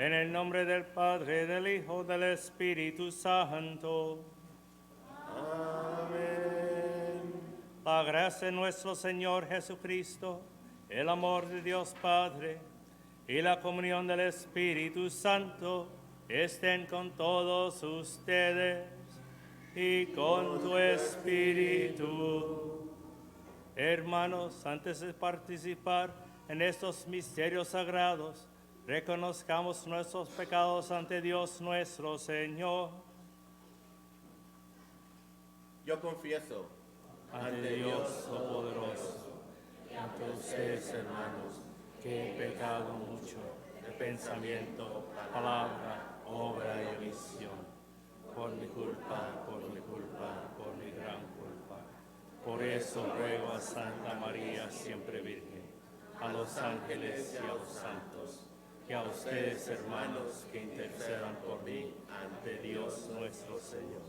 En el nombre del Padre, del Hijo, del Espíritu Santo. Amén. La gracia de nuestro Señor Jesucristo, el amor de Dios Padre y la comunión del Espíritu Santo estén con todos ustedes y con tu Espíritu. Hermanos, antes de participar en estos misterios sagrados, reconozcamos nuestros pecados ante Dios nuestro Señor. Yo confieso Ante Dios Todopoderoso y ante ustedes, hermanos, que he pecado mucho de pensamiento, palabra, obra y omisión. Por mi culpa, por mi culpa, por mi gran culpa. Por eso ruego a Santa María, siempre Virgen, a los ángeles y a los santos, y a ustedes, hermanos, que intercedan por mí ante Dios nuestro Señor.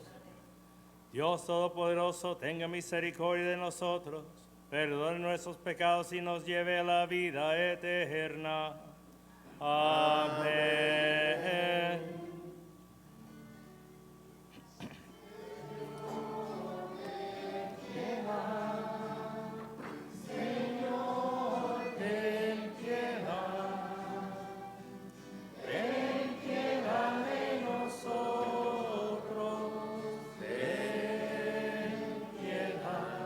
Dios Todopoderoso, tenga misericordia de nosotros, perdone nuestros pecados y nos lleve a la vida eterna. Amén. Señor, ten piedad. Ten piedad de nosotros. Ten piedad.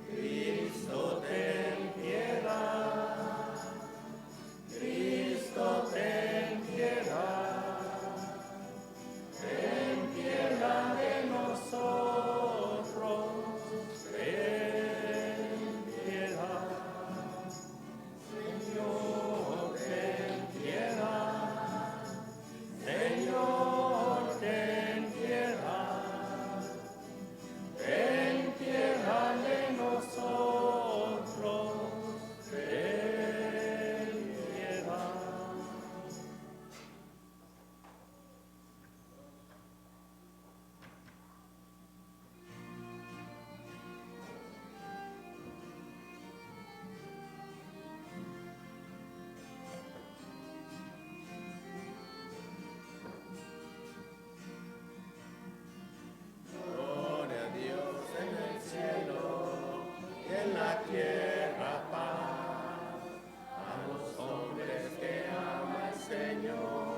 Cristo, ten piedad. Cristo, ten piedad. Ten piedad de nosotros. Ten piedad. Señor, ten piedad. Señor, ten piedad. Ten piedad de nosotros. Ten piedad. gloria a Dios en el cielo y en la tierra paz a los hombres que ama el Señor.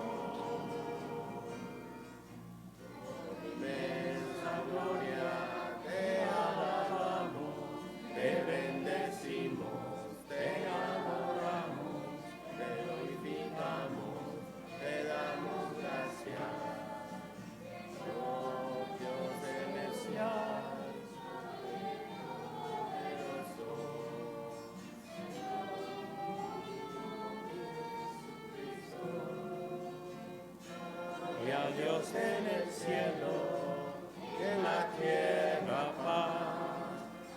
Con inmensa gloria te alabamos, te bendecimos, te adoramos, te glorificamos, te damos gracias. Dios celestial, Y a Dios en el cielo y en la tierra paz,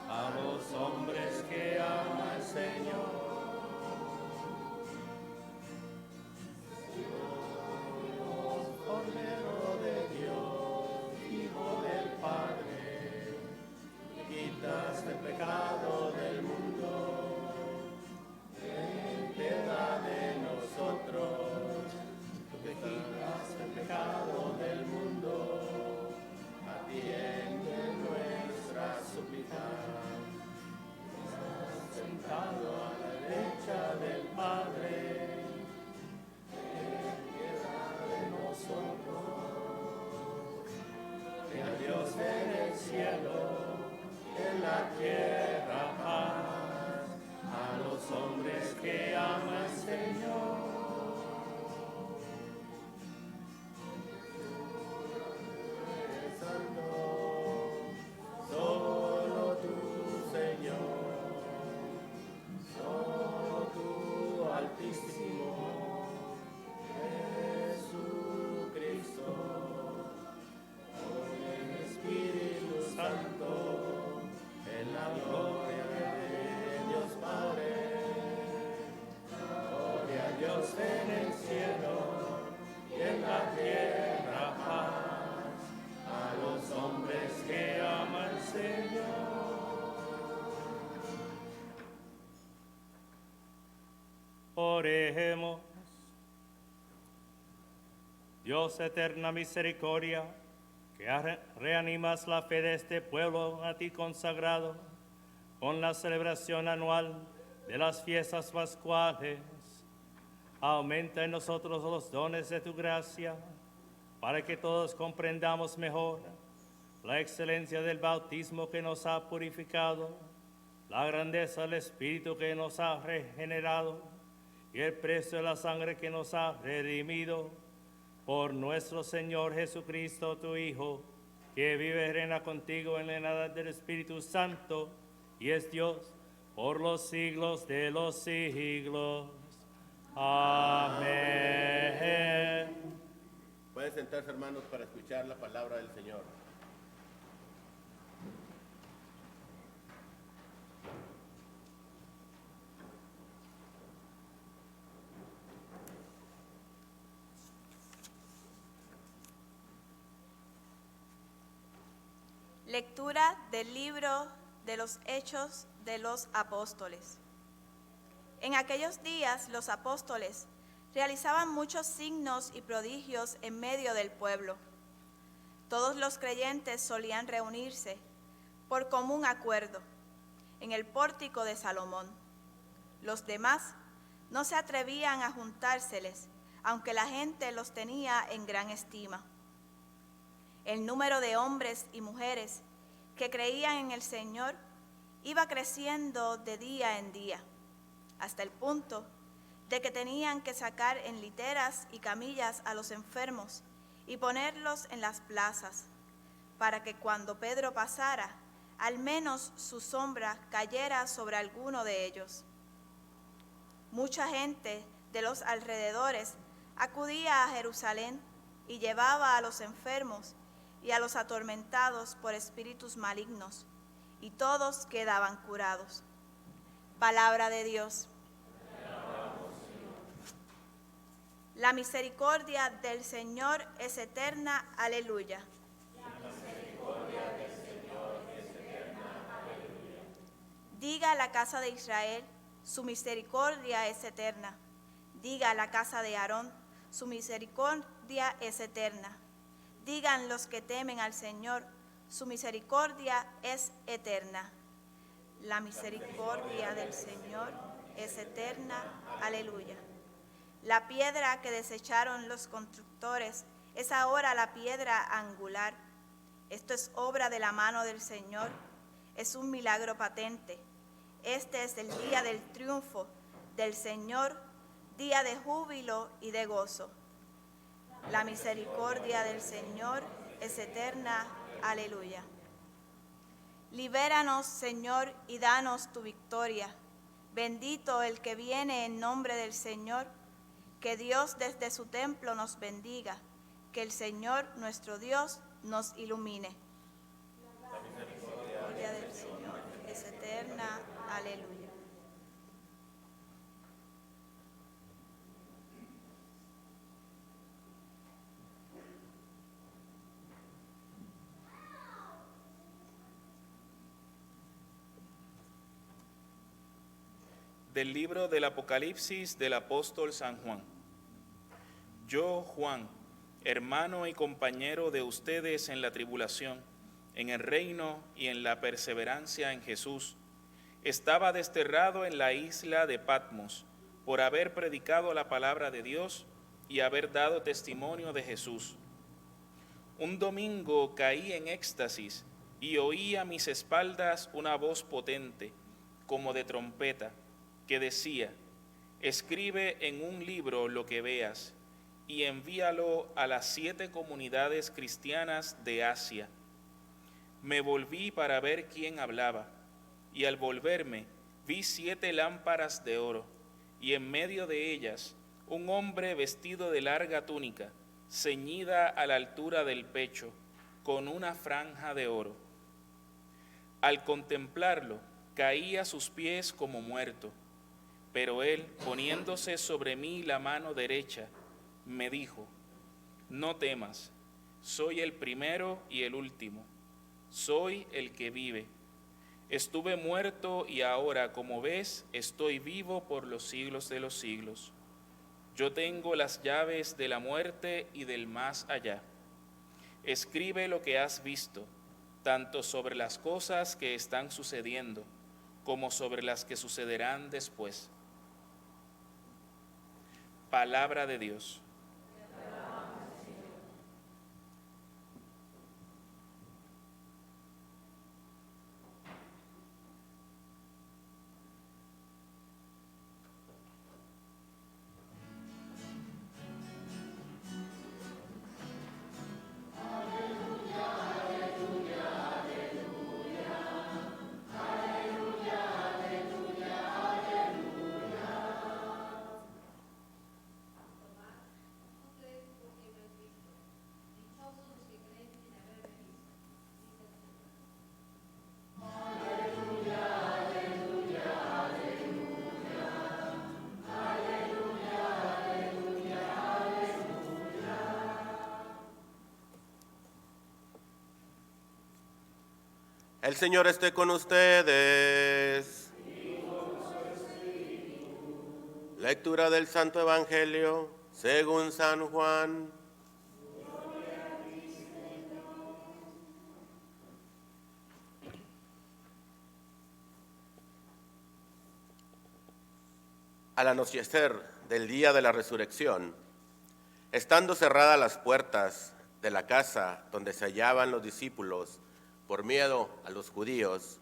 a los hombres que ama el Señor. Cordero de Dios, Hijo del Padre, quitas el pecado del mundo, ten piedad de nosotros, tú que quitas el pecado del mundo, atiende nuestra súplica. Estás sentado a la derecha del Padre, ten piedad de nosotros. Y a Dios en el cielo, en la tierra paz, a los hombres que ama el Señor. Santo, solo tú, Señor, solo tú, Altísimo, Jesucristo, con el Espíritu Santo, en la gloria de Dios Padre. Gloria a Dios en el cielo y en la tierra paz a los hombres que ama el Señor. Oremos. Dios, eterna misericordia, que reanimas la fe de este pueblo a ti consagrado, con la celebración anual de las fiestas pascuales, aumenta en nosotros los dones de tu gracia, para que todos comprendamos mejor la excelencia del bautismo que nos ha purificado, la grandeza del Espíritu que nos ha regenerado y el precio de la sangre que nos ha redimido, por nuestro Señor Jesucristo, tu Hijo, que vive y reina contigo en la unidad del Espíritu Santo y es Dios por los siglos de los siglos. Amén. Pueden sentarse, hermanos, para escuchar la palabra del Señor. Lectura del libro de los Hechos de los Apóstoles. En aquellos días los apóstoles realizaban muchos signos y prodigios en medio del pueblo. Todos los creyentes solían reunirse por común acuerdo en el pórtico de Salomón. Los demás no se atrevían a juntárseles, aunque la gente los tenía en gran estima. El número de hombres y mujeres que creían en el Señor iba creciendo de día en día, hasta el punto de que tenían que sacar en literas y camillas a los enfermos y ponerlos en las plazas, para que cuando Pedro pasara, al menos su sombra cayera sobre alguno de ellos. Mucha gente de los alrededores acudía a Jerusalén y llevaba a los enfermos y a los atormentados por espíritus malignos, y todos quedaban curados. Palabra de Dios. La misericordia del Señor es eterna. Aleluya. La misericordia del Señor es eterna. Aleluya. Diga la casa de Israel, su misericordia es eterna. Diga la casa de Aarón, su misericordia es eterna. Digan los que temen al Señor, su misericordia es eterna. La misericordia del Señor es eterna. Aleluya. La piedra que desecharon los constructores es ahora la piedra angular. Esto es obra de la mano del Señor, es un milagro patente. Este es el día del triunfo del Señor, día de júbilo y de gozo. La misericordia del Señor es eterna. Aleluya. Libéranos, Señor, y danos tu victoria. Bendito el que viene en nombre del Señor. Que Dios desde su templo nos bendiga. Que el Señor, nuestro Dios, nos ilumine. La misericordia del Señor es eterna. Aleluya. Del libro del Apocalipsis del apóstol San Juan. Yo, Juan, hermano y compañero de ustedes en la tribulación, en el reino y en la perseverancia en Jesús, estaba desterrado en la isla de Patmos por haber predicado la palabra de Dios y haber dado testimonio de Jesús. Un domingo caí en éxtasis y oí a mis espaldas una voz potente, como de trompeta, que decía: escribe en un libro lo que veas y envíalo a las 7 comunidades cristianas de Asia. Me volví para ver quién hablaba, y al volverme vi 7 lámparas de oro, y en medio de ellas un hombre vestido de larga túnica, ceñida a la altura del pecho, con una franja de oro. Al contemplarlo, caí a sus pies como muerto. Pero él, poniéndose sobre mí la mano derecha, me dijo: no temas, soy el primero y el último, soy el que vive. Estuve muerto y ahora, como ves, estoy vivo por los siglos de los siglos. Yo tengo las llaves de la muerte y del más allá. Escribe lo que has visto, tanto sobre las cosas que están sucediendo, como sobre las que sucederán después. Palabra de Dios. El Señor esté con ustedes. Lectura del Santo Evangelio según San Juan. Al anochecer del día de la resurrección, estando cerradas las puertas de la casa donde se hallaban los discípulos, por miedo a los judíos,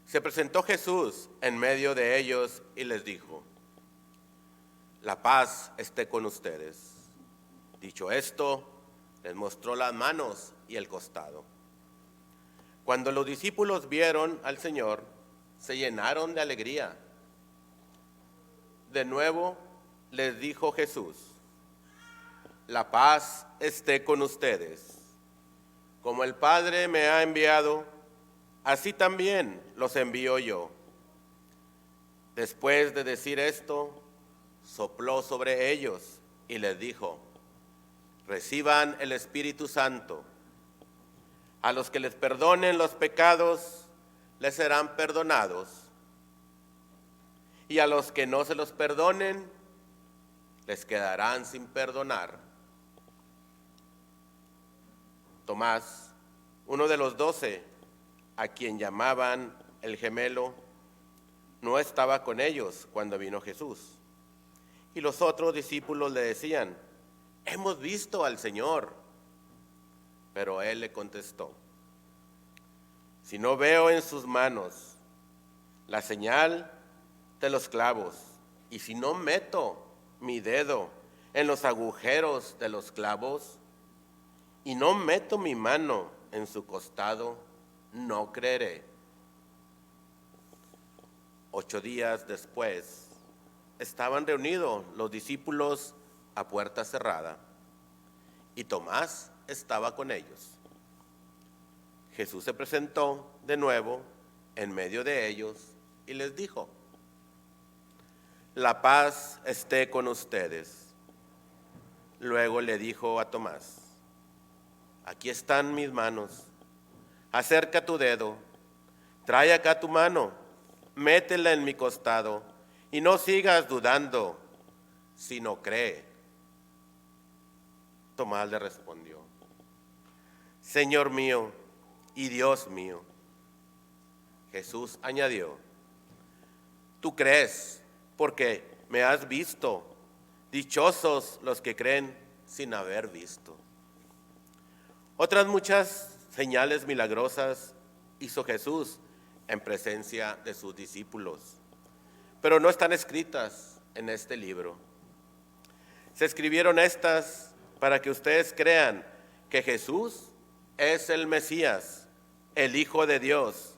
se presentó Jesús en medio de ellos y les dijo: la paz esté con ustedes. Dicho esto, les mostró las manos y el costado. Cuando los discípulos vieron al Señor, se llenaron de alegría. De nuevo les dijo Jesús: la paz esté con ustedes. Como el Padre me ha enviado, así también los envío yo. Después de decir esto, sopló sobre ellos y les dijo: reciban el Espíritu Santo. A los que les perdonen los pecados, les serán perdonados. Y a los que no se los perdonen, les quedarán sin perdonar. Tomás, uno de los 12, a quien llamaban el gemelo, no estaba con ellos cuando vino Jesús. Y los otros discípulos le decían: hemos visto al Señor. Pero él le contestó: si no veo en sus manos la señal de los clavos, y si no meto mi dedo en los agujeros de los clavos, y no meto mi mano en su costado, no creeré. 8 días después, estaban reunidos los discípulos a puerta cerrada, y Tomás estaba con ellos. Jesús se presentó de nuevo en medio de ellos y les dijo: la paz esté con ustedes. Luego le dijo a Tomás: aquí están mis manos, acerca tu dedo, trae acá tu mano, métela en mi costado, y no sigas dudando, sino cree. Tomás le respondió: Señor mío y Dios mío. Jesús añadió: tú crees porque me has visto, dichosos los que creen sin haber visto. Otras muchas señales milagrosas hizo Jesús en presencia de sus discípulos, pero no están escritas en este libro. Se escribieron estas para que ustedes crean que Jesús es el Mesías, el Hijo de Dios,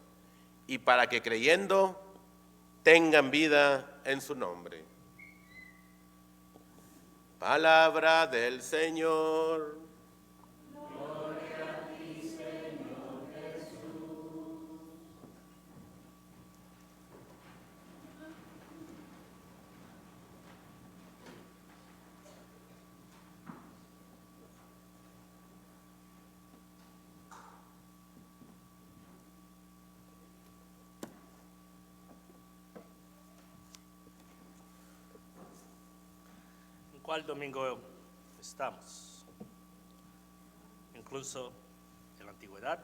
y para que creyendo tengan vida en su nombre. Palabra del Señor. cuál domingo estamos. Incluso en la antigüedad,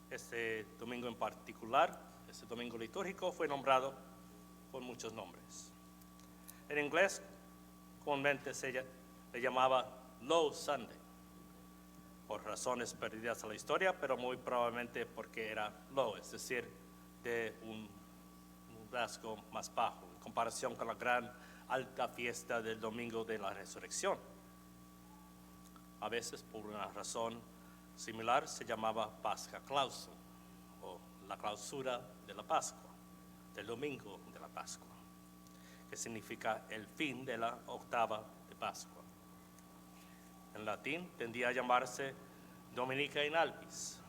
este domingo en particular, este domingo litúrgico, fue nombrado con muchos nombres. En inglés, comúnmente se le llamaba Low Sunday, por razones perdidas a la historia, pero muy probablemente porque era low, es decir, de un rasgo más bajo, en comparación con la gran alta fiesta del domingo de la resurrección. A veces, por una razón similar, se llamaba Pascha Clausum, o la clausura de la Pascua, del domingo de la Pascua, que significa el fin de la octava de Pascua. En latín tendía a llamarse Dominica in Albis,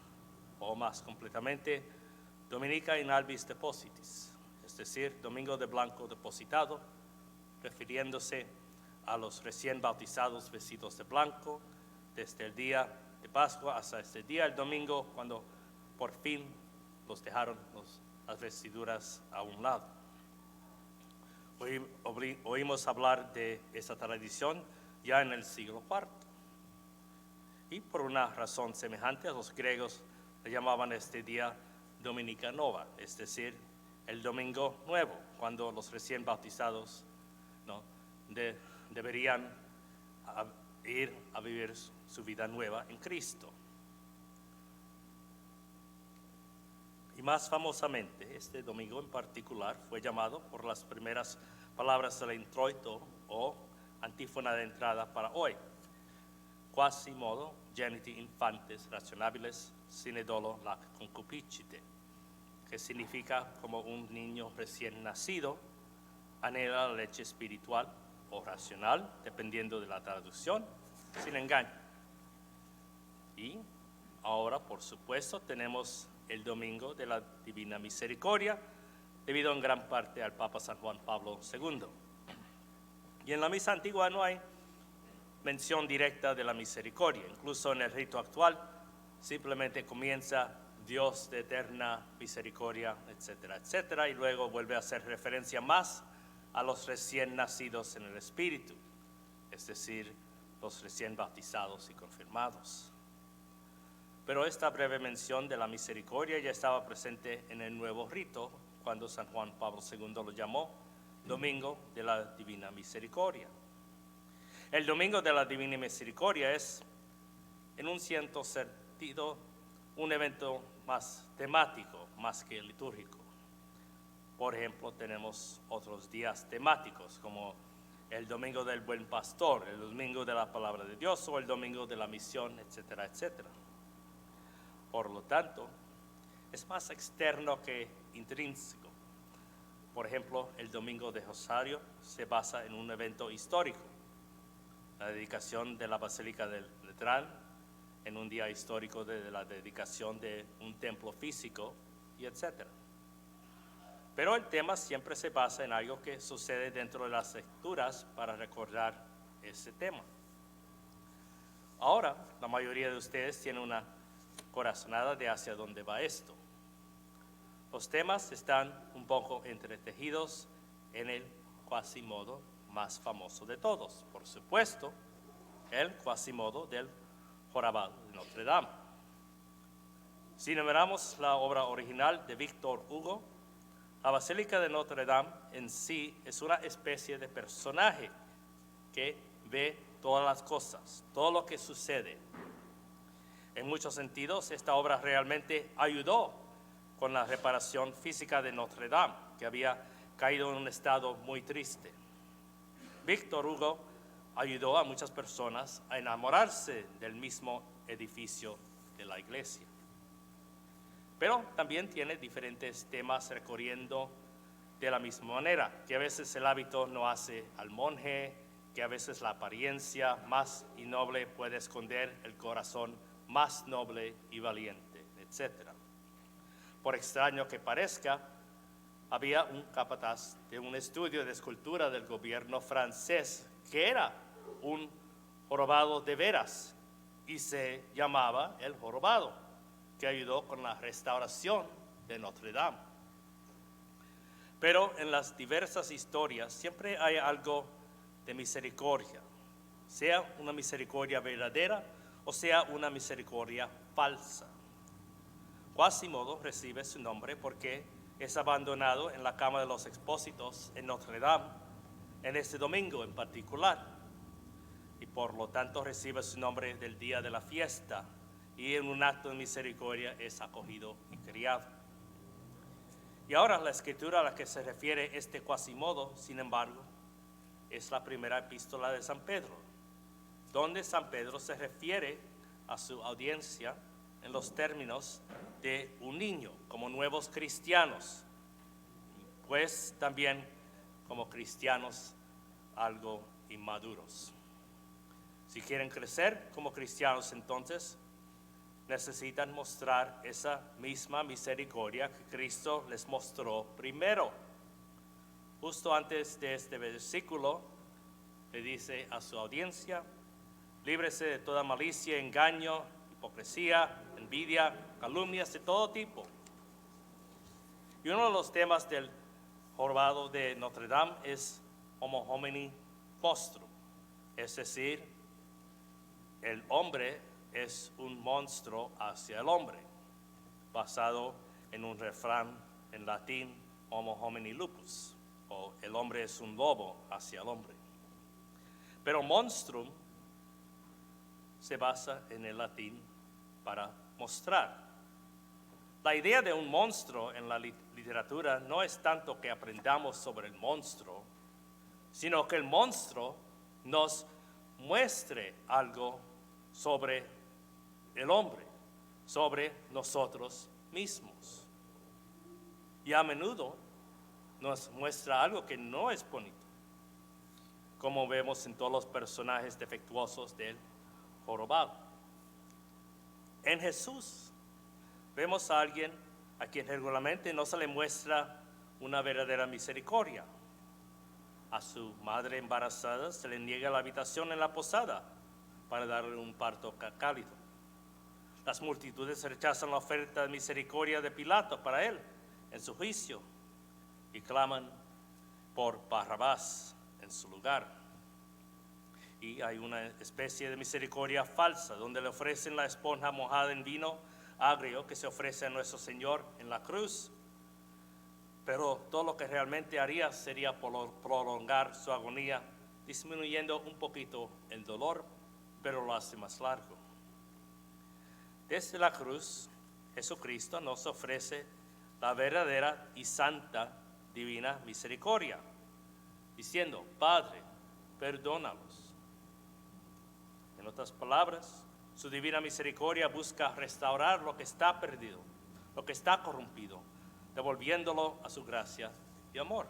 o más completamente, Dominica in Albis Depositis, es decir, domingo de blanco depositado, refiriéndose a los recién bautizados vestidos de blanco, desde el día de Pascua hasta este día, el domingo, cuando por fin los dejaron las vestiduras a un lado. Oímos hablar de esa tradición ya en el siglo IV. Y por una razón semejante, los griegos le llamaban este día Dominica Nova, es decir, el domingo nuevo, cuando los recién bautizados deberían ir a vivir su vida nueva en Cristo. Y más famosamente, este domingo en particular fue llamado por las primeras palabras del introito o antífona de entrada para hoy: quasi modo geniti infantes rationabiles sine dolo lac concupiscite, que significa como un niño recién nacido anhela la leche espiritual o racional, dependiendo de la traducción, sin engaño. Y ahora, por supuesto, tenemos el domingo de la Divina Misericordia, debido en gran parte al Papa San Juan Pablo II. Y en la misa antigua no hay mención directa de la misericordia. Incluso en el rito actual simplemente comienza Dios de eterna misericordia, etcétera, etcétera, y luego vuelve a hacer referencia más a los recién nacidos en el Espíritu, es decir, los recién bautizados y confirmados. Pero esta breve mención de la misericordia ya estaba presente en el nuevo rito, cuando San Juan Pablo II lo llamó Domingo de la Divina Misericordia. El Domingo de la Divina Misericordia es, en un cierto sentido, un evento más temático, más que litúrgico. Por ejemplo, tenemos otros días temáticos, como el Domingo del Buen Pastor, el Domingo de la Palabra de Dios o el Domingo de la Misión, etcétera, etcétera. Por lo tanto, es más externo que intrínseco. Por ejemplo, el Domingo de Rosario se basa en un evento histórico, la dedicación de la Basílica del Letrán, en un día histórico de la dedicación de un templo físico, y etcétera. Pero el tema siempre se basa en algo que sucede dentro de las lecturas para recordar ese tema. Ahora, la mayoría de ustedes tienen una corazonada de hacia dónde va esto. Los temas están un poco entretejidos en el Quasimodo más famoso de todos, por supuesto, el Quasimodo del Jorobado de Notre Dame. Si enumeramos la obra original de Víctor Hugo, la Basílica de Notre Dame en sí es una especie de personaje que ve todas las cosas, todo lo que sucede. En muchos sentidos, esta obra realmente ayudó con la reparación física de Notre Dame, que había caído en un estado muy triste. Víctor Hugo ayudó a muchas personas a enamorarse del mismo edificio de la iglesia. Pero también tiene diferentes temas recorriendo de la misma manera, que a veces el hábito no hace al monje, que a veces la apariencia más innoble puede esconder el corazón más noble y valiente, etc. Por extraño que parezca, había un capataz de un estudio de escultura del gobierno francés que era un jorobado de veras y se llamaba el Jorobado, que ayudó con la restauración de Notre Dame. Pero en las diversas historias siempre hay algo de misericordia, sea una misericordia verdadera o sea una misericordia falsa. Quasimodo recibe su nombre porque es abandonado en la cama de los expósitos en Notre Dame, en este domingo en particular, y por lo tanto recibe su nombre del día de la fiesta, y en un acto de misericordia es acogido y criado. Y ahora la escritura a la que se refiere este Quasimodo, sin embargo, es la primera epístola de San Pedro, donde San Pedro se refiere a su audiencia en los términos de un niño, como nuevos cristianos, pues también como cristianos algo inmaduros. Si quieren crecer como cristianos, entonces necesitan mostrar esa misma misericordia que Cristo les mostró primero. Justo antes de este versículo, le dice a su audiencia: líbrese de toda malicia, engaño, hipocresía, envidia, calumnias de todo tipo. Y uno de los temas del jorobado de Notre Dame es homo homini postrum, es decir, el hombre es un monstruo hacia el hombre, basado en un refrán en latín, homo homini lupus, o el hombre es un lobo hacia el hombre. Pero monstrum se basa en el latín para mostrar. La idea de un monstruo en la literatura no es tanto que aprendamos sobre el monstruo, sino que el monstruo nos muestre algo sobre el hombre, sobre nosotros mismos. Y a menudo nos muestra algo que no es bonito, como vemos en todos los personajes defectuosos del jorobado. En Jesús vemos a alguien a quien regularmente no se le muestra una verdadera misericordia. A su madre embarazada se le niega la habitación en la posada para darle un parto cálido. Las multitudes rechazan la oferta de misericordia de Pilato para él en su juicio y claman por Barrabás en su lugar. Y hay una especie de misericordia falsa donde le ofrecen la esponja mojada en vino agrio que se ofrece a nuestro Señor en la cruz, pero todo lo que realmente haría sería prolongar su agonía, disminuyendo un poquito el dolor, pero lo hace más largo. Desde la cruz, Jesucristo nos ofrece la verdadera y santa divina misericordia, diciendo: Padre, perdónalos. En otras palabras, su divina misericordia busca restaurar lo que está perdido, lo que está corrompido, devolviéndolo a su gracia y amor.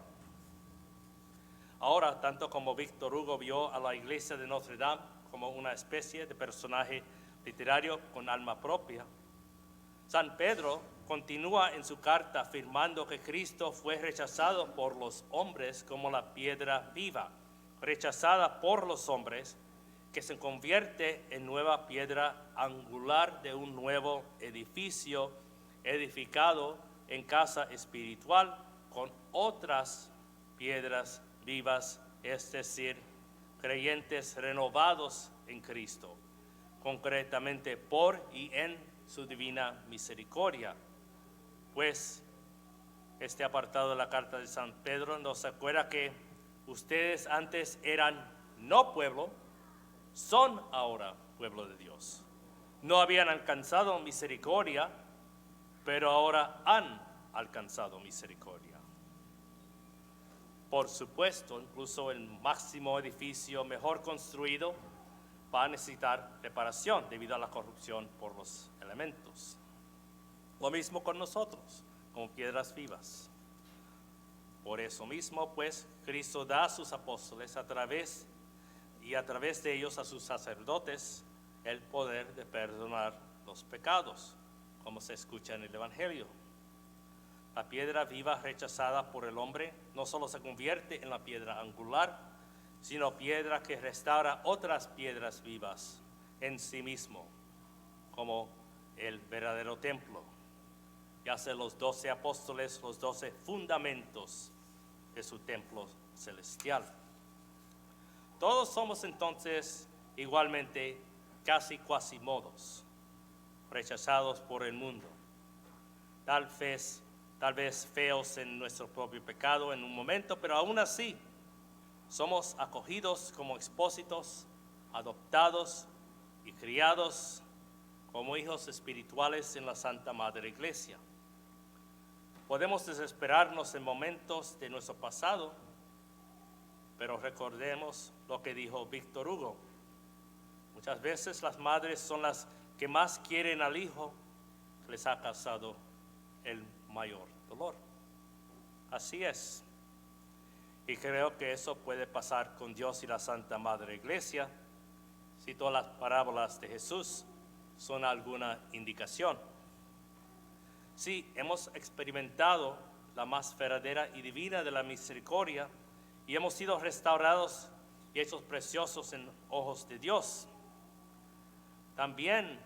Ahora, tanto como Víctor Hugo vio a la iglesia de Notre Dame como una especie de personaje literario con alma propia, San Pedro continúa en su carta afirmando que Cristo fue rechazado por los hombres como la piedra viva, rechazada por los hombres, que se convierte en nueva piedra angular de un nuevo edificio edificado en casa espiritual con otras piedras vivas, es decir, creyentes renovados en Cristo, concretamente por y en su divina misericordia. Pues este apartado de la carta de San Pedro nos acuerda que ustedes antes eran no pueblo, son ahora pueblo de Dios. No habían alcanzado misericordia, pero ahora han alcanzado misericordia. Por supuesto, incluso el máximo edificio mejor construido va a necesitar reparación debido a la corrupción por los elementos. Lo mismo con nosotros, como piedras vivas. Por eso mismo, pues, Cristo da a sus apóstoles a través de ellos a sus sacerdotes el poder de perdonar los pecados, como se escucha en el Evangelio. La piedra viva rechazada por el hombre no solo se convierte en la piedra angular, sino piedra que restaura otras piedras vivas en sí mismo, como el verdadero templo, y hace los 12 apóstoles los 12 fundamentos de su templo celestial. Todos somos entonces igualmente casi cuasimodos, rechazados por el mundo, tal vez feos en nuestro propio pecado en un momento, pero aún así somos acogidos como expósitos, adoptados y criados como hijos espirituales en la Santa Madre Iglesia. Podemos desesperarnos en momentos de nuestro pasado, pero recordemos lo que dijo Víctor Hugo. Muchas veces las madres son las que más quieren al hijo que les ha causado el mayor dolor. Así es. Y creo que eso puede pasar con Dios y la Santa Madre Iglesia, si todas las parábolas de Jesús son alguna indicación. Sí, hemos experimentado la más verdadera y divina de la misericordia y hemos sido restaurados y hechos preciosos en ojos de Dios. También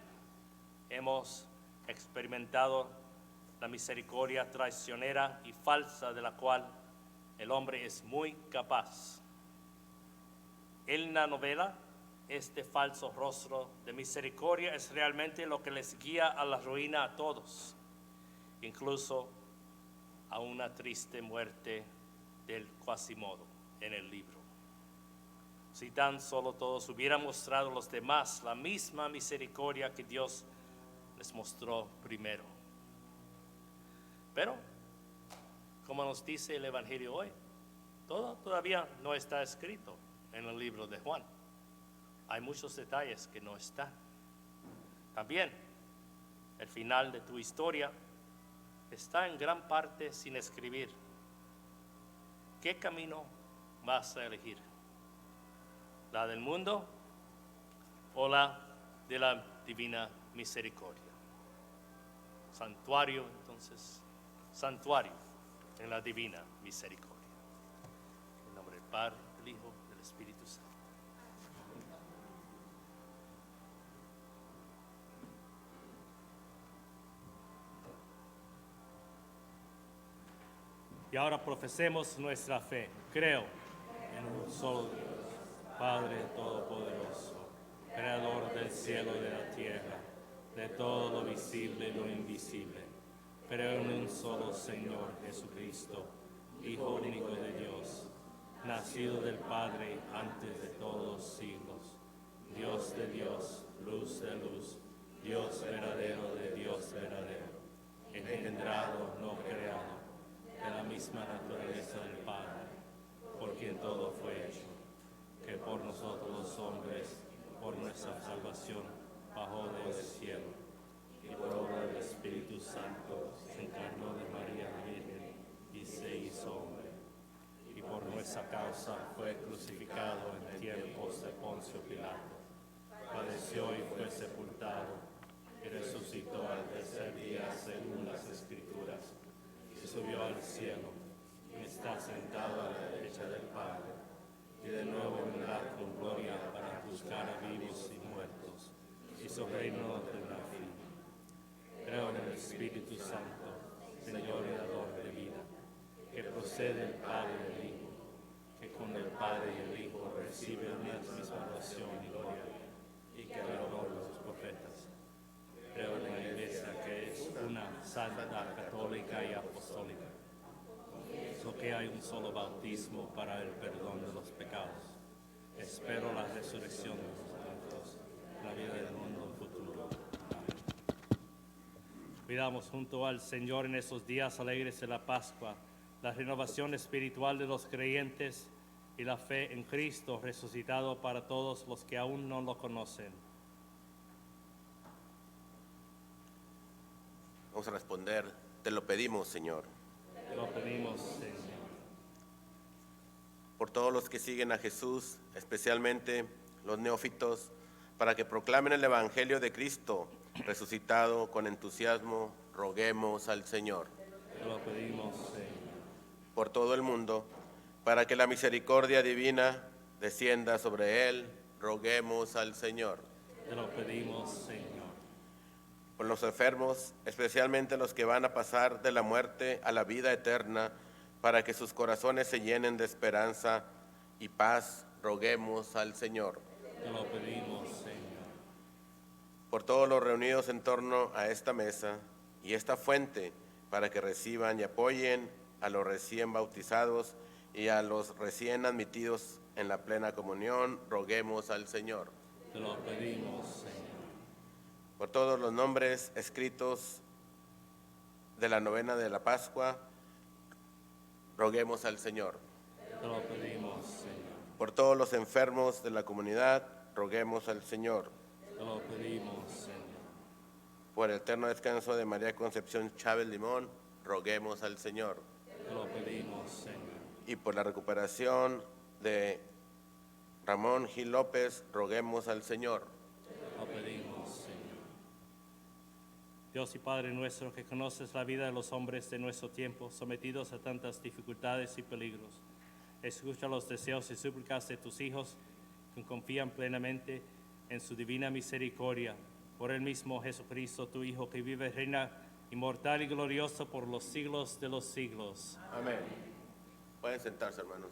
hemos experimentado la misericordia traicionera y falsa de la cual el hombre es muy capaz. En la novela, este falso rostro de misericordia es realmente lo que les guía a la ruina a todos, incluso a una triste muerte del Quasimodo en el libro. Si tan solo todos hubieran mostrado a los demás la misma misericordia que Dios les mostró primero. Pero, como nos dice el Evangelio hoy, todo todavía no está escrito en el libro de Juan. Hay muchos detalles que no están. También, el final de tu historia está en gran parte sin escribir. ¿Qué camino vas a elegir? ¿La del mundo o la de la divina misericordia? Santuario, entonces, santuario en la divina misericordia. En nombre del Padre, del Hijo, del Espíritu Santo. Y ahora profesemos nuestra fe. Creo en un solo Dios, Padre Todopoderoso, Creador del cielo y de la tierra, de todo lo visible y lo invisible. Creo en un solo Señor Jesucristo, Hijo único de Dios, nacido del Padre antes de todos los siglos, Dios de Dios, luz de luz, Dios verdadero de Dios verdadero, engendrado, no creado, de la misma naturaleza del Padre, por quien todo fue hecho, que por nosotros los hombres, por nuestra salvación, bajó del cielo, y por obra del Espíritu Santo se encarnó de María Virgen y se hizo hombre, y por nuestra causa fue crucificado en tiempos de Poncio Pilato, padeció y fue sepultado, y resucitó al tercer día según las Escrituras, y subió al cielo, y está sentado a la derecha del Padre, y de nuevo vendrá con gloria para juzgar a vivos y muertos, y su reino no tendrá fin. Creo en el Espíritu Santo, Señor y dador de vida, que procede del Padre y del Hijo, que con el Padre y el Hijo recibe una misma oración y gloria, y que adoró los profetas. Creo en la Iglesia, que es una santa, católica y apostólica. Lo que hay un solo bautismo para el perdón de los pecados. Espero la resurrección de los muertos, la vida del mundo futuro. Amén. Pidamos junto al Señor en estos días alegres de la Pascua, la renovación espiritual de los creyentes y la fe en Cristo resucitado para todos los que aún no lo conocen. Vamos a responder, te lo pedimos, Señor. Te lo pedimos, Señor. Por todos los que siguen a Jesús, especialmente los neófitos, para que proclamen el Evangelio de Cristo, resucitado con entusiasmo, roguemos al Señor. Te lo pedimos, Señor. Por todo el mundo, para que la misericordia divina descienda sobre él, roguemos al Señor. Te lo pedimos, Señor. Por los enfermos, especialmente los que van a pasar de la muerte a la vida eterna, para que sus corazones se llenen de esperanza y paz roguemos al Señor. Te lo pedimos, Señor. Por todos los reunidos en torno a esta mesa y esta fuente, para que reciban y apoyen a los recién bautizados y a los recién admitidos en la plena comunión, roguemos al Señor. Te lo pedimos, Señor. Por todos los nombres escritos de la novena de la Pascua, roguemos al Señor. Te lo pedimos, Señor. Por todos los enfermos de la comunidad, roguemos al Señor. Te lo pedimos, Señor. Por el eterno descanso de María Concepción Chávez Limón, roguemos al Señor. Te lo pedimos, Señor. Y por la recuperación de Ramón Gil López, roguemos al Señor. Te lo pedimos, Señor. Dios y Padre nuestro, que conoces la vida de los hombres de nuestro tiempo, sometidos a tantas dificultades y peligros, escucha los deseos y súplicas de tus hijos que confían plenamente en su divina misericordia. Por el mismo Jesucristo, tu Hijo, que vive y reina inmortal y glorioso por los siglos de los siglos. Amén. Pueden sentarse, hermanos.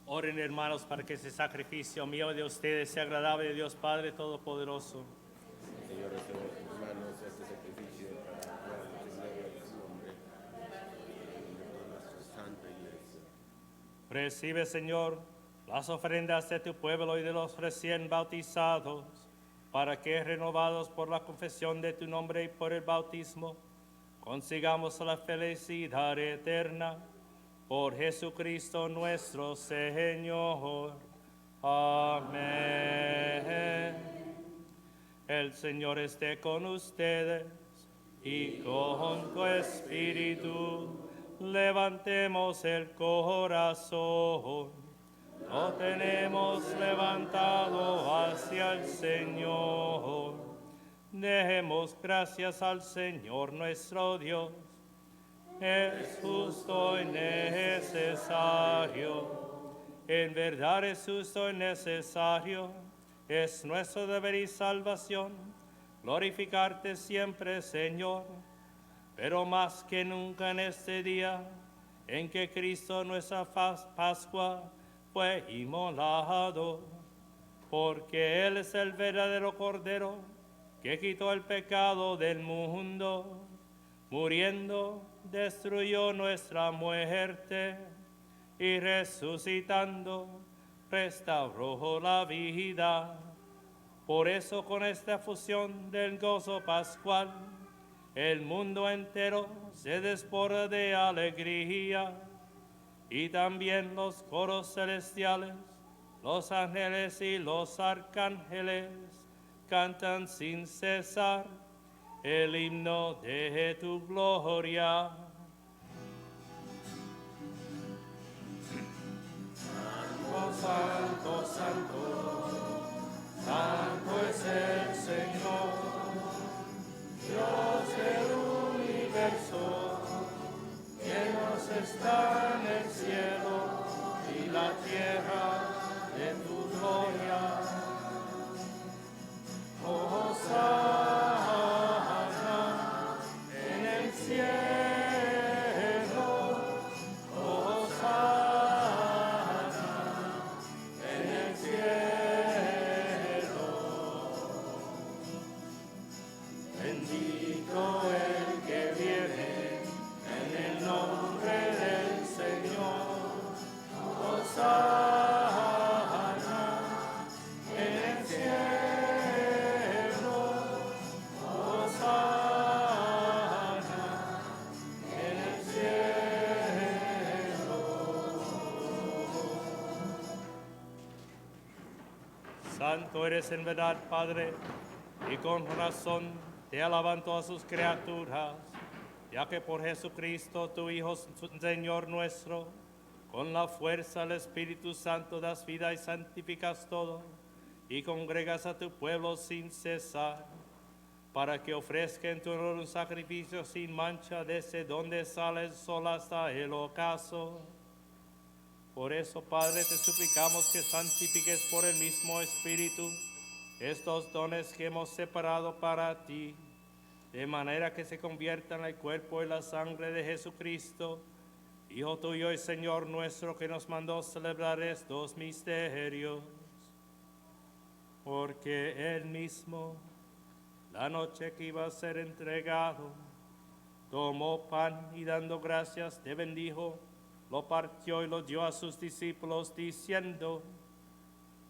Oren, hermanos, para que ese sacrificio mío de ustedes sea agradable a Dios Padre Todopoderoso. Señor, recibe de tus manos este sacrificio para la gloria de tu nombre y de toda nuestra santa iglesia. Recibe, Señor, las ofrendas de tu pueblo y de los recién bautizados, para que, renovados por la confesión de tu nombre y por el bautismo, consigamos la felicidad eterna. Por Jesucristo nuestro Señor. Amén. El Señor esté con ustedes y con tu espíritu. Levantemos el corazón. Lo tenemos levantado hacia el Señor. Demos gracias al Señor nuestro Dios. Es justo y necesario, en verdad es justo y necesario, es nuestro deber y salvación, glorificarte siempre, Señor, pero más que nunca en este día, en que Cristo nuestra Pascua fue inmolado, porque Él es el verdadero Cordero, que quitó el pecado del mundo, muriendo, destruyó nuestra muerte y resucitando, restauró la vida. Por eso con esta fusión del gozo pascual, el mundo entero se desborda de alegría y también los coros celestiales Los ángeles y los arcángeles cantan sin cesar el himno de tu gloria. Santo, santo, santo, santo es el Señor, Dios del universo, llenos están el cielo y la tierra de tu gloria. Hosana en el cielo, Hosana en el cielo. Bendito el que viene en el nombre del Señor. Hosana en el cielo, Hosana en el cielo. Santo eres en verdad, Padre, y con razón te alaban todas sus criaturas, ya que por Jesucristo, tu Hijo, Señor nuestro, con la fuerza del Espíritu Santo das vida y santificas todo, y congregas a tu pueblo sin cesar, para que ofrezca en tu honor un sacrificio sin mancha desde donde sale el sol hasta el ocaso. Por eso, Padre, te suplicamos que santifiques por el mismo Espíritu estos dones que hemos separado para ti, de manera que se conviertan en el cuerpo y la sangre de Jesucristo, Hijo tuyo y Señor nuestro, que nos mandó celebrar estos misterios. Porque Él mismo, la noche que iba a ser entregado, tomó pan y dando gracias te bendijo, lo partió y lo dio a sus discípulos diciendo: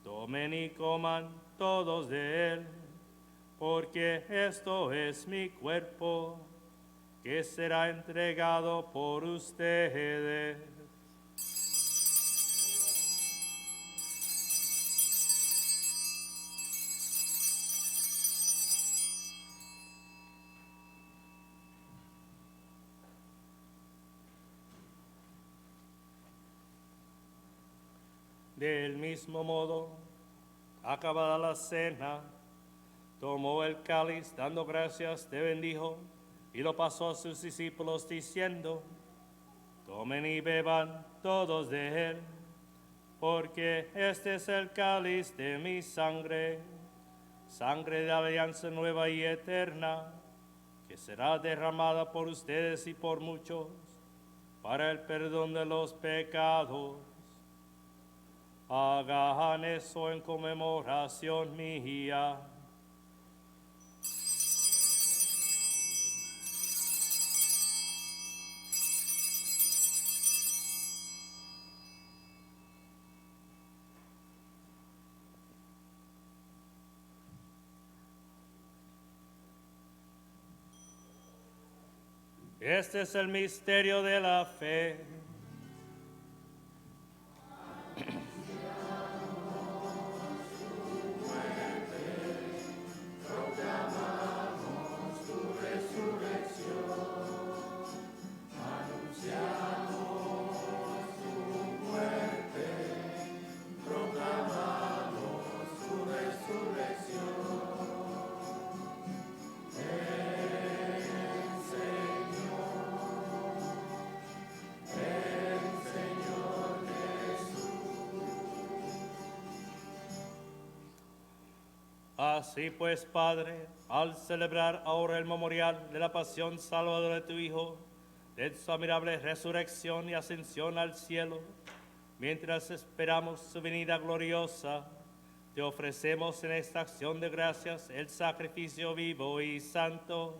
tomen y coman todos de él, porque esto es mi cuerpo, que será entregado por ustedes. Del mismo modo, acabada la cena, tomó el cáliz, dando gracias, te bendijo, y lo pasó a sus discípulos diciendo: tomen y beban todos de él, porque este es el cáliz de mi sangre, sangre de alianza nueva y eterna, que será derramada por ustedes y por muchos, para el perdón de los pecados. Hagan eso en conmemoración mía. Este es el misterio de la fe. Así pues, Padre, al celebrar ahora el memorial de la pasión salvadora de tu Hijo, de su admirable resurrección y ascensión al cielo, mientras esperamos su venida gloriosa, te ofrecemos en esta acción de gracias el sacrificio vivo y santo.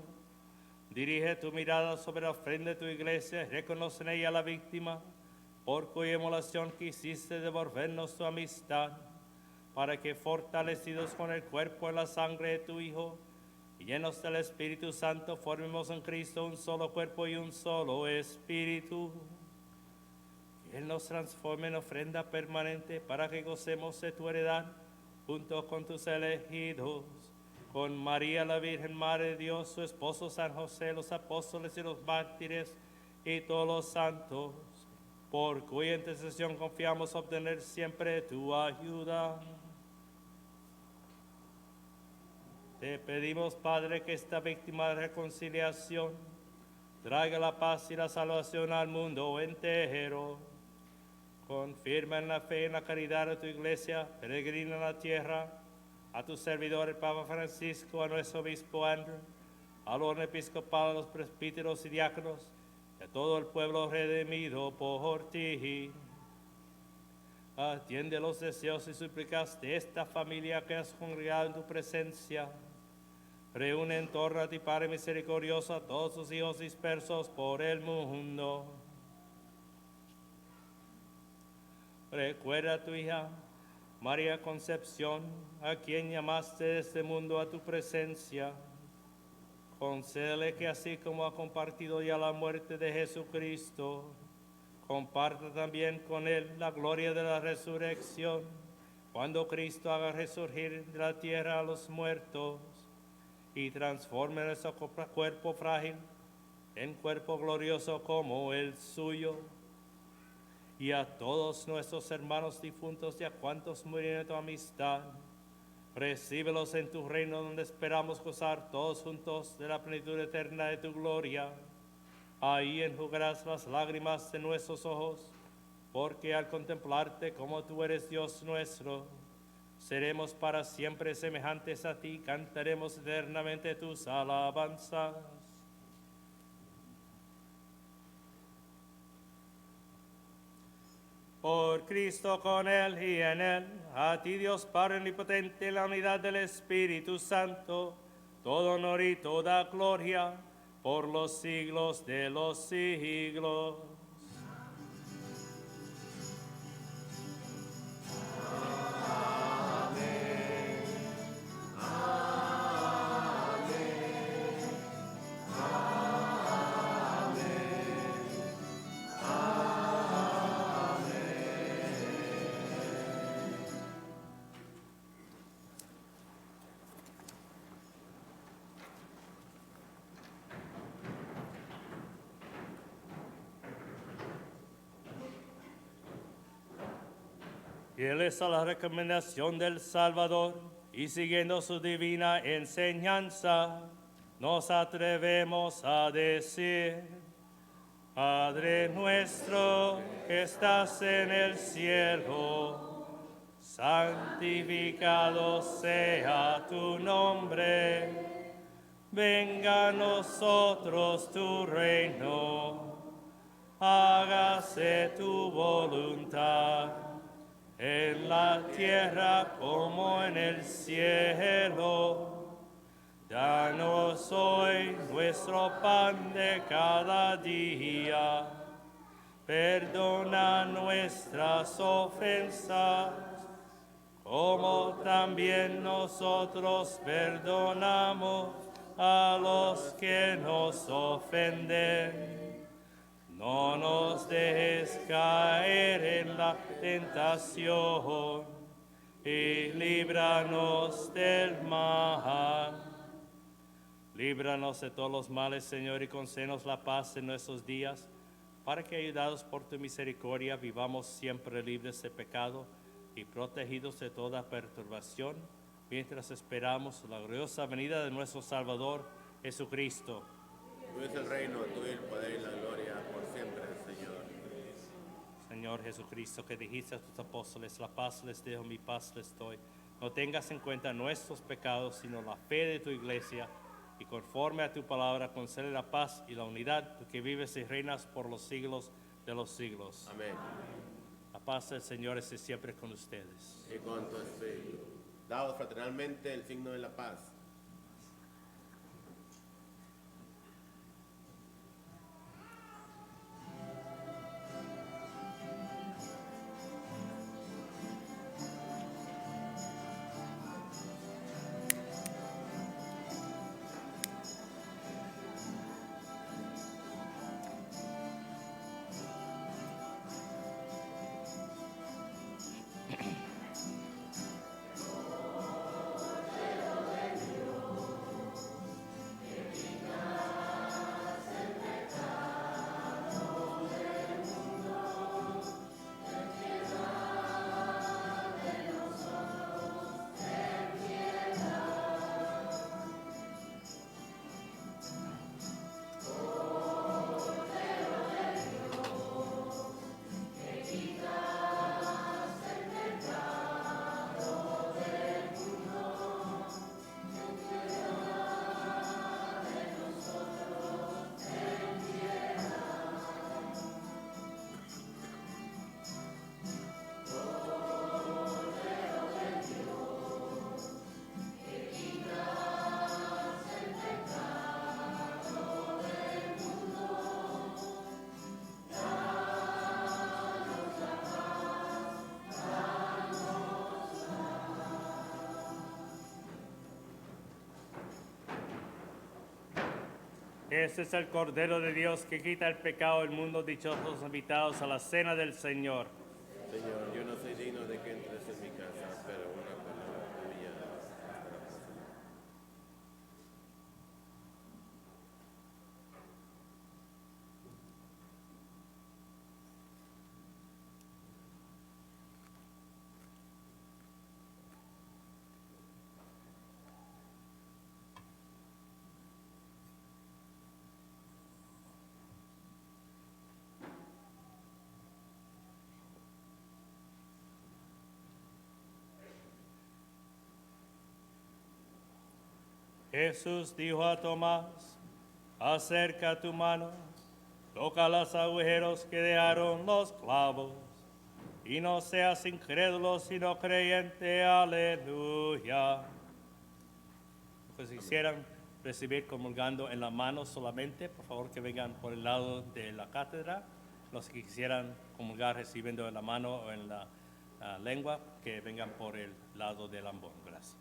Dirige tu mirada sobre la ofrenda de tu iglesia y reconoce en ella a la víctima, por cuya emulación quisiste devolvernos tu amistad, para que, fortalecidos con el cuerpo y la sangre de tu Hijo, y llenos del Espíritu Santo, formemos en Cristo un solo cuerpo y un solo espíritu. Él nos transforme en ofrenda permanente para que gocemos de tu heredad junto con tus elegidos, con María la Virgen, Madre de Dios, su esposo San José, los apóstoles y los mártires y todos los santos, por cuya intercesión confiamos obtener siempre tu ayuda. Te pedimos, Padre, que esta víctima de reconciliación traiga la paz y la salvación al mundo entero. Confirma en la fe y en la caridad de tu iglesia, peregrina en la tierra, a tu servidor el Papa Francisco, a nuestro obispo Andrew, al orden episcopal, a los presbíteros y diáconos, y a todo el pueblo redimido por ti. Atiende los deseos y súplicas de esta familia que has congregado en tu presencia. Reúne en torno a ti, Padre misericordioso, a todos tus hijos dispersos por el mundo. Recuerda a tu hija, María Concepción, a quien llamaste de este mundo a tu presencia. Concédele que así como ha compartido ya la muerte de Jesucristo, comparta también con él la gloria de la resurrección, cuando Cristo haga resurgir de la tierra a los muertos y transforme nuestro cuerpo frágil en cuerpo glorioso como el suyo. Y a todos nuestros hermanos difuntos y a cuantos murieron en tu amistad, recíbelos en tu reino, donde esperamos gozar todos juntos de la plenitud eterna de tu gloria. Ahí enjugarás las lágrimas de nuestros ojos, porque al contemplarte como tú eres Dios nuestro, seremos para siempre semejantes a ti, cantaremos eternamente tus alabanzas. Por Cristo, con Él y en Él, a ti Dios Padre omnipotente, en la unidad del Espíritu Santo, todo honor y toda gloria, por los siglos de los siglos. Fieles a la recomendación del Salvador y siguiendo su divina enseñanza, nos atrevemos a decir: Padre nuestro que estás en el cielo, santificado sea tu nombre. Venga a nosotros tu reino, hágase tu voluntad, en la tierra como en el cielo. Danos hoy nuestro pan de cada día. Perdona nuestras ofensas, como también nosotros perdonamos a los que nos ofenden. No nos dejes caer en la tentación y líbranos del mal. Líbranos de todos los males, Señor, y concédenos la paz en nuestros días, para que, ayudados por tu misericordia, vivamos siempre libres de pecado y protegidos de toda perturbación, mientras esperamos la gloriosa venida de nuestro Salvador, Jesucristo. Tuyo es el reino, tuyo el poder y la gloria por siempre, Señor. Señor Jesucristo, que dijiste a tus apóstoles: la paz les dejo, mi paz les doy. No tengas en cuenta nuestros pecados, sino la fe de tu iglesia, y conforme a tu palabra concede la paz y la unidad, tú que vives y reinas por los siglos de los siglos. Amén. La paz del Señor esté siempre con ustedes. Y con tu espíritu. Daos fraternalmente el signo de la paz. porque este es el Cordero de Dios que quita el pecado del mundo. Dichosos los invitados a la cena del Señor. Señor, yo no soy digno de que entres en mi casa, pero una palabra tuya bastará para sanar. Jesús dijo a Tomás, acerca tu mano, toca los agujeros que dejaron los clavos, y no seas incrédulo, sino creyente. Aleluya. Pues si quisieran recibir comulgando en la mano solamente, por favor que vengan por el lado de la cátedra. Los que quisieran comulgar recibiendo en la mano o en la lengua, que vengan por el lado del ambón. Gracias.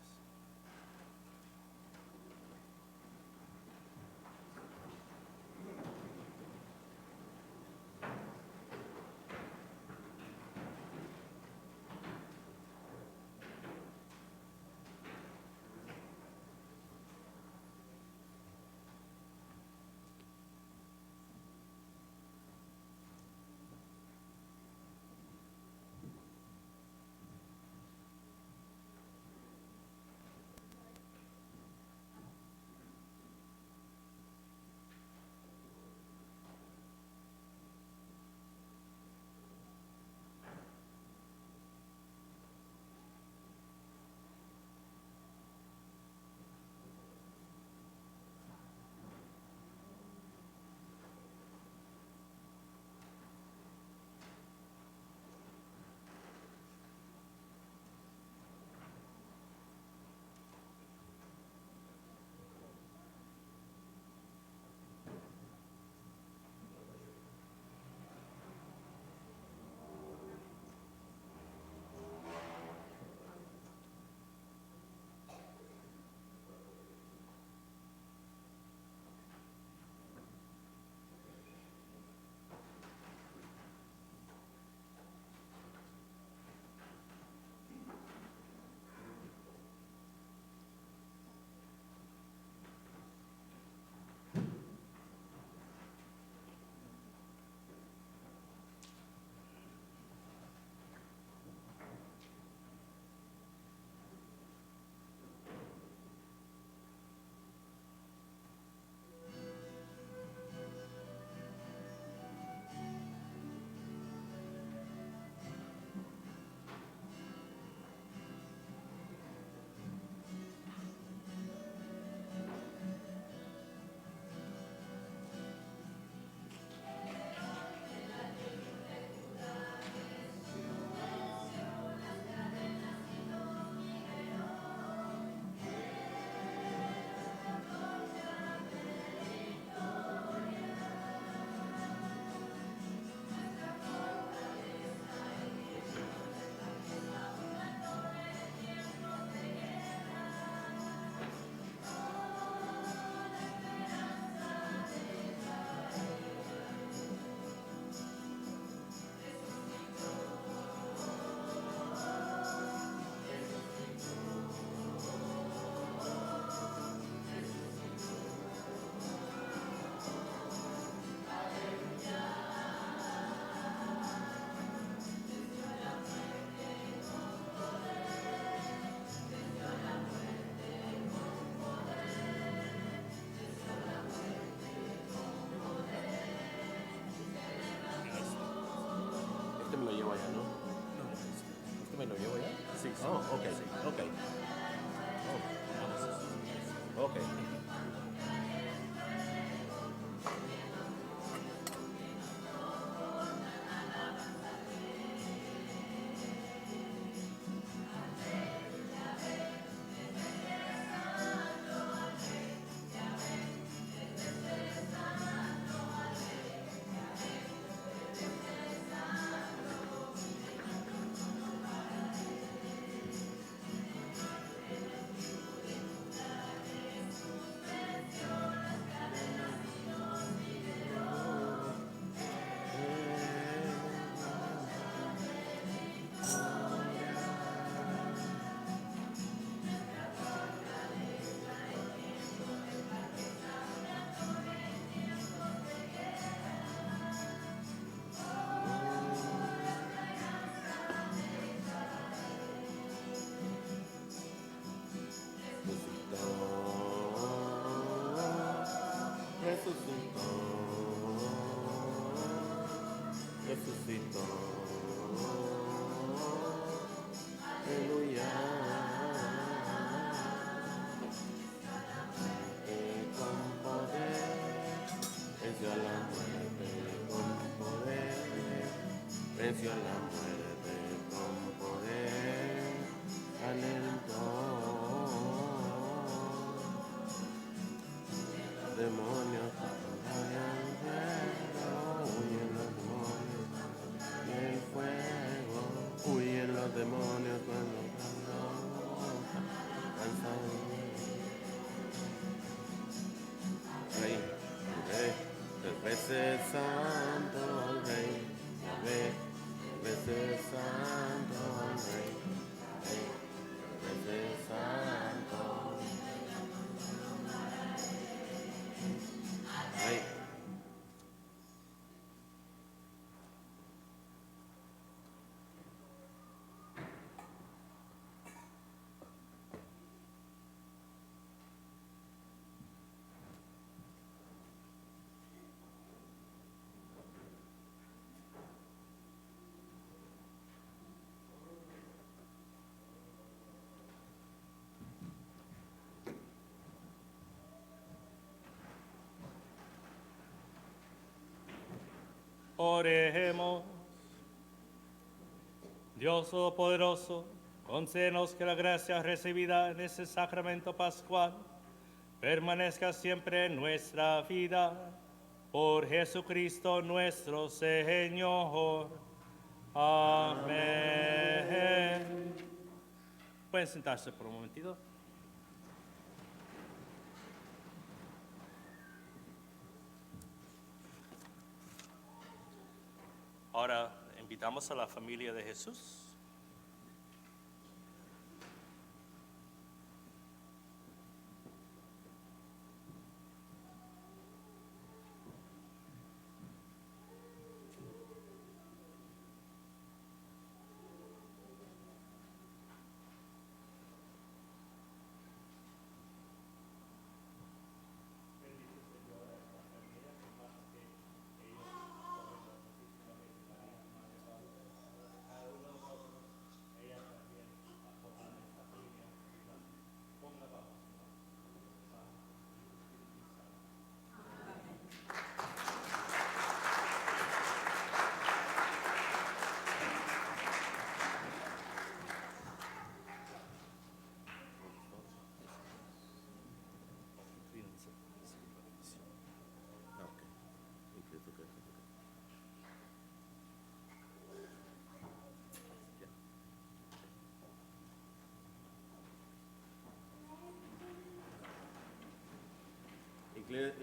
Este me lo llevo allá, ¿no? No. ¿Este me lo llevo allá? Sí, sí. Oh, ok, Sí. ok. Oh. Ok. Aleluya. Con poder, venció a la muerte con poder, venció a la muerte con poder, alentó los demonios, huyen los demonios, y el fuego, huyen los demonios cuando cansan. Rey, tres veces santo al Rey, tres veces santo al Rey, tres veces santo. Rey. Oremos. Dios Todopoderoso, concédenos que la gracia recibida en este sacramento pascual permanezca siempre en nuestra vida. Por Jesucristo nuestro Señor. Amén. Pueden sentarse por un momentito. Ahora invitamos a la familia de Jesús.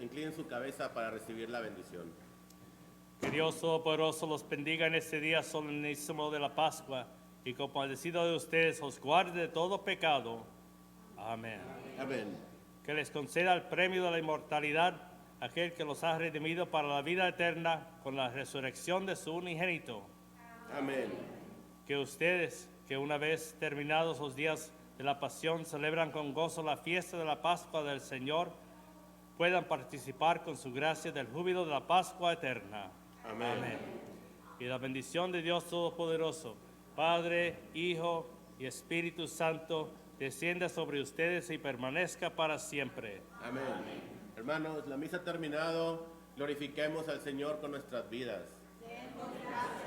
Inclinen su cabeza para recibir la bendición. Que Dios Todopoderoso los bendiga en este día solemnísimo de la Pascua y compadecido de ustedes os guarde de todo pecado. Amén. Amén. Que les conceda el premio de la inmortalidad, aquel que los ha redimido para la vida eterna con la resurrección de su unigénito. Amén. Que ustedes, que una vez terminados los días de la pasión, celebran con gozo la fiesta de la Pascua del Señor, puedan participar con su gracia del júbilo de la Pascua eterna. Amén. Amén. Y la bendición de Dios Todopoderoso, Padre, Hijo y Espíritu Santo, descienda sobre ustedes y permanezca para siempre. Amén. Hermanos, la misa ha terminado. Glorifiquemos al Señor con nuestras vidas. Demos gracias